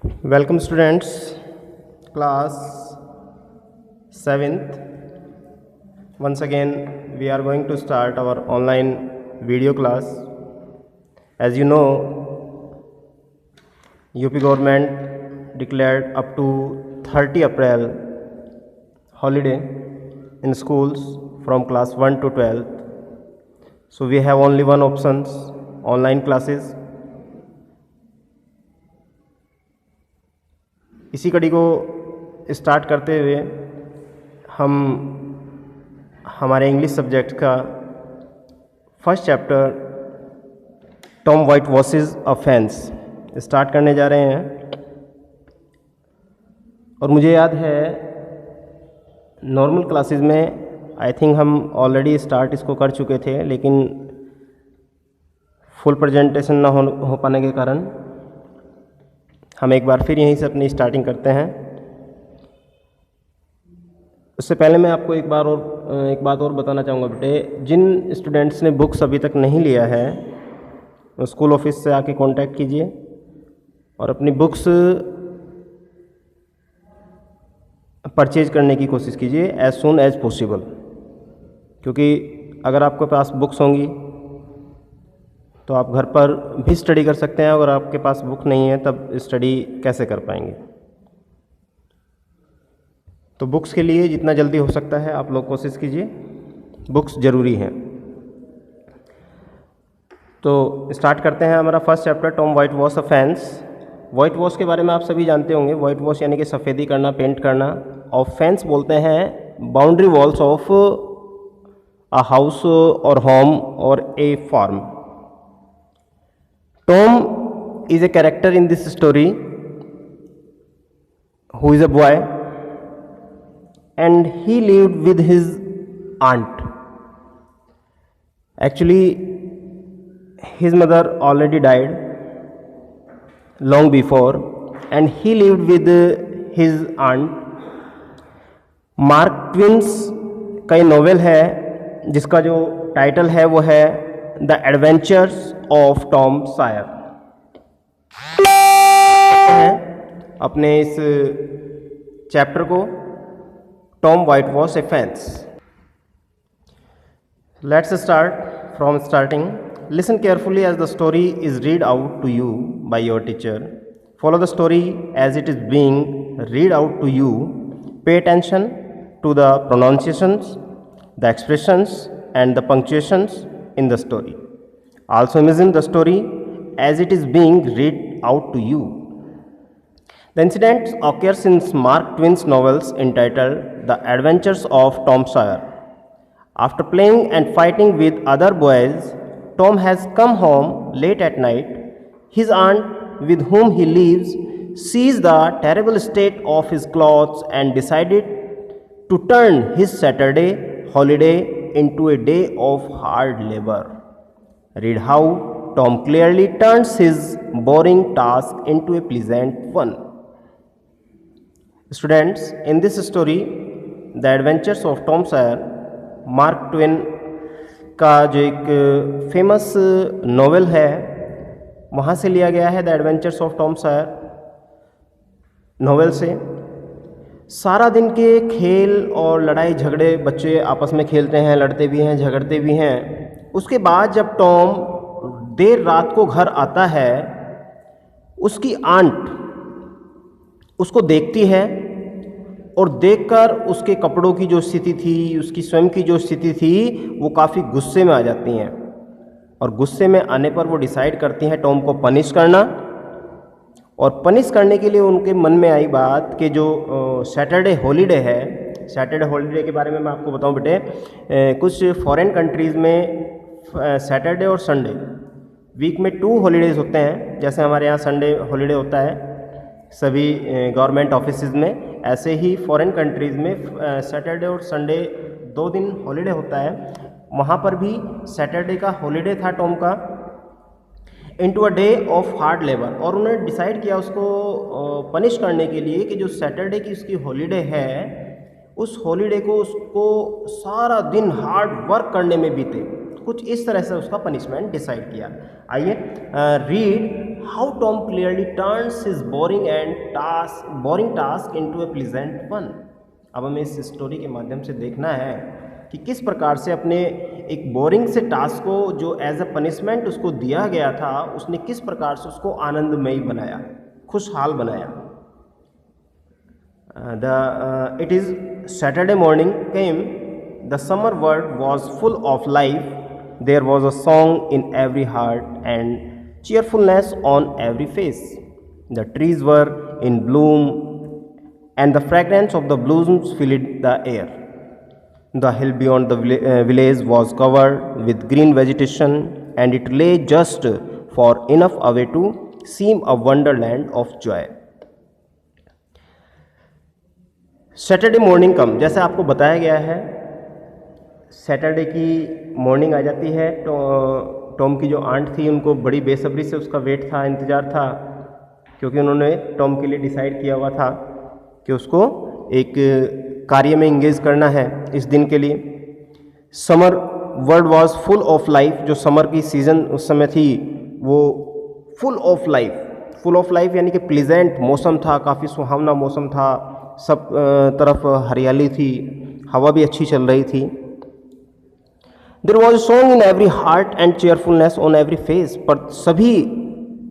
Welcome students, class 7th. Once again we are going to start our online video class. As you know, UP government declared up to 30 April holiday in schools from class 1 to 12th. So we have only one options, online classes. इसी कड़ी को start करते हुए हम हमारे English subject का first chapter Tom whitewashes a fence start करने जा रहे हैं। और मुझे याद है नॉर्मल क्लासेस में आई थिंक हम ऑलरेडी स्टार्ट इसको कर चुके थे, लेकिन फुल प्रेजेंटेशन ना हो पाने के कारण हम एक बार फिर यहीं से अपनी स्टार्टिंग करते हैं। उससे पहले मैं आपको एक बात और बताना चाहूँगा बेटे, जिन स्टूडेंट्स ने बुक्स अभी तक नहीं लिया है स्कूल ऑफिस से आके कांटेक्ट कीजिए और अपनी बुक्स परचेज करने की कोशिश कीजिए एज सून एज पॉसिबल, क्योंकि अगर आपके पास बुक्स होंगी तो आप घर पर भी स्टडी कर सकते हैं। अगर आपके पास बुक नहीं है तब स्टडी कैसे कर पाएंगे? तो बुक्स के लिए जितना जल्दी हो सकता है आप लोग कोशिश कीजिए, बुक्स ज़रूरी हैं। तो स्टार्ट करते हैं हमारा first chapter Tom white wash offence. White wash के बारे में आप सभी जानते होंगे। वाइट वॉश यानी कि सफ़ेदी करना, पेंट करना। ऑफेंस बोलते हैं boundary walls of a house और होम और ए farm. Tom is a character in this story who is a boy and he lived with his aunt. Actually, his mother already died long before and he lived with his aunt. Mark twins का ये novel है जिसका जो title है वो है the adventures of Tom Sawyer. अपने इस चैप्टर को Tom white wash offence. Let's start from starting. Listen carefully as the story is read out to you by your teacher. Follow the story as it is being read out to you. Pay attention to the pronunciations, the expressions and the punctuations in the story. Also imagine the story as it is being read out to you. The incident occurs in Mark Twain's novels entitled The Adventures of Tom Sawyer. After playing and fighting with other boys, Tom has come home late at night. His aunt, with whom he lives, sees the terrible state of his clothes and decided to turn his Saturday holiday into a day of hard labor. Read how Tom clearly turns his boring task into a pleasant one. Students, in this story, The Adventures of Tom Sawyer, mark Twain का जो एक famous novel है वहाँ से लिया गया है। The adventures of Tom Sawyer novel से सारा दिन के खेल और लड़ाई झगड़े, बच्चे आपस में खेलते हैं, लड़ते भी हैं, झगड़ते भी हैं। उसके बाद जब टॉम देर रात को घर आता है, उसकी आंट उसको देखती है और देखकर उसके कपड़ों की जो स्थिति थी, उसकी स्वयं की जो स्थिति थी, वो काफ़ी गुस्से में आ जाती हैं। और गुस्से में आने पर वो डिसाइड करती हैं टॉम को पनिश करना। और पनिश करने के लिए उनके मन में आई बात कि जो सैटरडे हॉलीडे है, सैटरडे हॉलीडे के बारे में मैं आपको बताऊं बेटे, कुछ फॉरेन कंट्रीज़ में सैटरडे और संडे वीक में 2 हॉलीडेज़ होते हैं। जैसे हमारे यहाँ संडे हॉलीडे होता है सभी गवर्नमेंट ऑफिसेज में, ऐसे ही फॉरेन कंट्रीज़ में सैटरडे और संडे 2 दिन हॉलीडे होता है। वहाँ पर भी सैटरडे का हॉलीडे था टॉम का, into a day of hard labour. और उन्होंने डिसाइड किया उसको पनिश करने के लिए कि जो सैटरडे की उसकी हॉलीडे है, उस हॉलीडे को उसको सारा दिन हार्ड वर्क करने में बीते, कुछ इस तरह से उसका पनिशमेंट डिसाइड किया। आइए read how Tom clearly turns his boring task into A pleasant one. अब हमें इस स्टोरी के माध्यम से देखना है कि किस प्रकार से अपने एक बोरिंग से टास्क को जो एज अ पनिशमेंट उसको दिया गया था, उसने किस प्रकार से उसको आनंदमयी बनाया, खुशहाल बनाया। It is Saturday morning came. The summer world was full of life. There was a song in every heart and cheerfulness on every face. The trees were in bloom and the fragrance of the blossoms filled the air. The hill beyond the village was covered with green vegetation and it lay just far enough away to seem a wonderland of joy. Saturday morning come, जैसे आपको बताया गया है Saturday की morning आ जाती है। Tom की जो आंट थी उनको बड़ी बेसब्री से उसका वेट था, इंतज़ार था, क्योंकि उन्होंने टॉम के लिए डिसाइड किया हुआ था कि उसको एक कार्य में इंगेज करना है इस दिन के लिए। Summer world was full of life, जो समर की सीज़न उस समय थी वो फुल ऑफ लाइफ यानी कि प्लीजेंट मौसम था, काफ़ी सुहावना मौसम था, सब तरफ हरियाली थी, हवा भी अच्छी चल रही थी। There was a song in every heart and cheerfulness on every face, पर सभी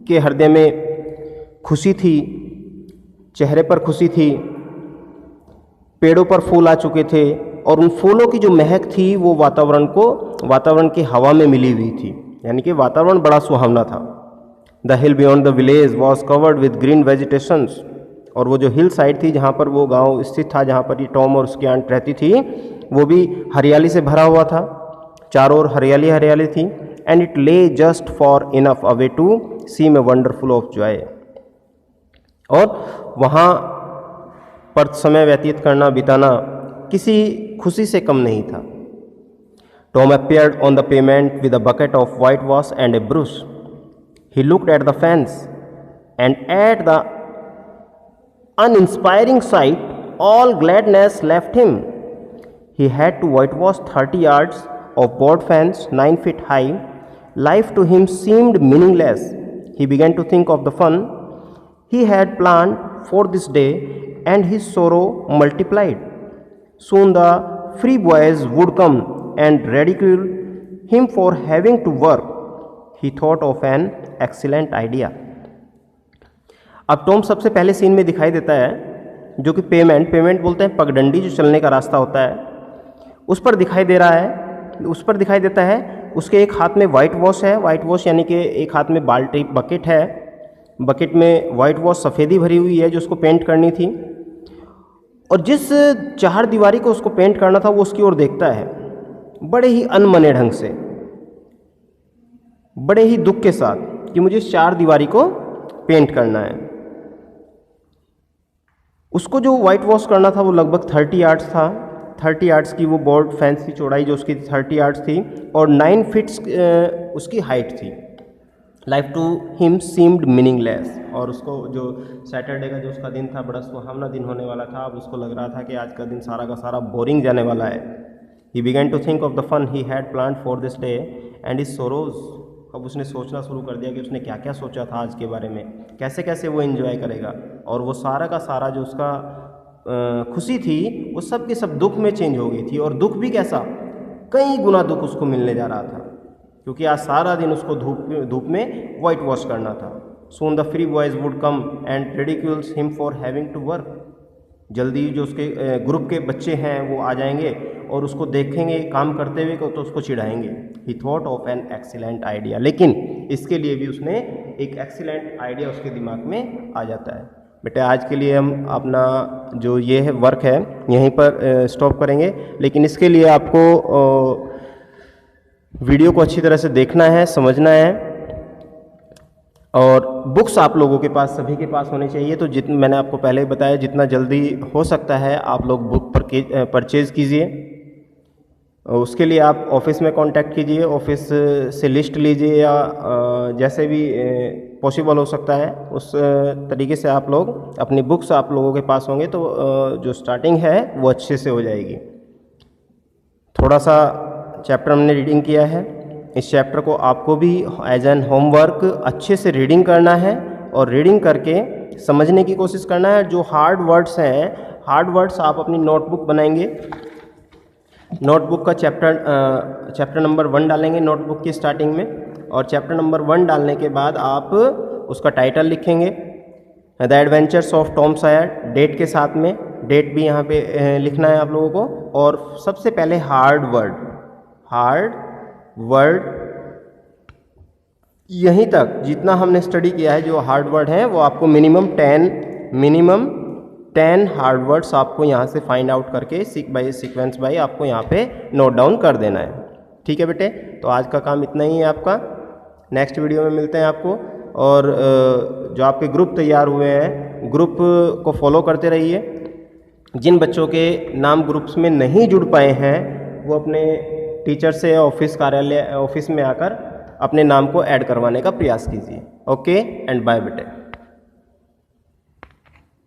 के हृदय में खुशी थी, चेहरे पर खुशी थी, पेड़ों पर फूल आ चुके थे और उन फूलों की जो महक थी वो वातावरण की हवा में मिली हुई थी, यानी कि वातावरण बड़ा सुहावना था। The hill beyond the village was covered with green vegetations, और वो जो हिल साइड थी जहाँ पर वो गांव स्थित था, जहाँ पर ये टॉम और उसकी आंट रहती थी, वो भी हरियाली से भरा हुआ था, चारों ओर हरियाली थी। And it lay just far enough away to seem a wonderful of joy, और वहाँ पर समय व्यतीत करना, बिताना किसी खुशी से कम नहीं था। Tom appeared on the payment with a bucket of white wash and A brush. He looked at the fans and at the uninspiring sight, all gladness left him. He had to whitewash 30 yards of board fence 9 feet high. Life to him seemed meaningless. He began to think of the fun he had planned for this day and his sorrow multiplied. Soon the free boys would come and ridicule him for having to work. He thought of an excellent idea. अब Tom सबसे पहले scene में दिखाई देता है, जो कि payment बोलते हैं पगडंडी, जो चलने का रास्ता होता है, उस पर दिखाई देता है। उसके एक हाथ में वाइट वॉश है, वाइट वॉश यानी कि एक हाथ में बाल्टी बकेट है, बकेट में वाइट वॉश सफ़ेदी भरी हुई है जो उसको पेंट करनी थी, और जिस चार दीवारी को उसको पेंट करना था वो उसकी ओर देखता है बड़े ही अनमने ढंग से, बड़े ही दुख के साथ कि मुझे इस चार दीवारी को पेंट करना है। उसको जो वाइट वॉश करना था वो लगभग 30 यार्ड्स था। 30 यार्ड्स की वो बोर्ड फेंस की चौड़ाई जो उसकी 30 यार्ड्स थी और 9 फीट्स उसकी हाइट थी। Life to him seemed meaningless, और उसको जो सैटरडे का जो उसका दिन था बड़ा सुहावना दिन होने वाला था, अब उसको लग रहा था कि आज का दिन सारा का सारा बोरिंग जाने वाला है। He began to think of the fun he had planned for this day and his sorrows. अब उसने सोचना शुरू कर दिया कि उसने क्या क्या सोचा था आज के बारे में, कैसे कैसे वो एंजॉय करेगा, और वो सारा का सारा जो उसका खुशी थी वो सब के सब दुख में चेंज हो गई थी। और दुख भी कैसा, कई गुना दुख उसको मिलने जा रहा था, क्योंकि आज सारा दिन उसको धूप में वाइट वॉश करना था। Soon the free boys would come and ridicules him for having to work. जल्दी जो उसके ग्रुप के बच्चे हैं वो आ जाएंगे और उसको देखेंगे काम करते हुए तो उसको चिढ़ाएंगे। He thought of an excellent idea, लेकिन इसके लिए भी उसने एक एक्सीलेंट आइडिया उसके दिमाग में आ जाता है। बेटे आज के लिए हम अपना जो ये है वर्क है यहीं पर स्टॉप करेंगे, लेकिन इसके लिए आपको वीडियो को अच्छी तरह से देखना है, समझना है, और बुक्स आप लोगों के पास सभी के पास होनी चाहिए। तो मैंने आपको पहले ही बताया जितना जल्दी हो सकता है आप लोग बुक परचेज़ कीजिए। उसके लिए आप ऑफिस में कांटेक्ट कीजिए, ऑफिस से लिस्ट लीजिए, या जैसे भी पॉसिबल हो सकता है उस तरीके से आप लोग अपनी बुक्स आप लोगों के पास होंगे तो जो स्टार्टिंग है वो अच्छे से हो जाएगी। थोड़ा सा चैप्टर हमने रीडिंग किया है, इस चैप्टर को आपको भी एज एन होमवर्क अच्छे से रीडिंग करना है और रीडिंग करके समझने की कोशिश करना है। जो हार्ड वर्ड्स हैं, हार्ड वर्ड्स आप अपनी नोटबुक बनाएंगे, नोटबुक का चैप्टर नंबर 1 डालेंगे नोटबुक की स्टार्टिंग में, और चैप्टर नंबर 1 डालने के बाद आप उसका टाइटल लिखेंगे the adventures of Tom Sawyer, date के साथ में, डेट भी यहाँ पे लिखना है आप लोगों को। और सबसे पहले हार्ड वर्ड यहीं तक जितना हमने स्टडी किया है, जो हार्ड वर्ड हैं वो आपको मिनिमम 10 हार्ड वर्ड्स आपको यहाँ से फाइंड आउट करके सीक्वेंस बाई आपको यहाँ पे नोट डाउन कर देना है। ठीक है बेटे, तो आज का काम इतना ही है आपका। नेक्स्ट वीडियो में मिलते हैं आपको। और जो आपके ग्रुप तैयार हुए हैं, ग्रुप को फॉलो करते रहिए। जिन बच्चों के नाम ग्रुप्स में नहीं जुड़ पाए हैं वो अपने टीचर से ऑफिस में आकर अपने नाम को ऐड करवाने का प्रयास कीजिए। ओके एंड बाय बेटे।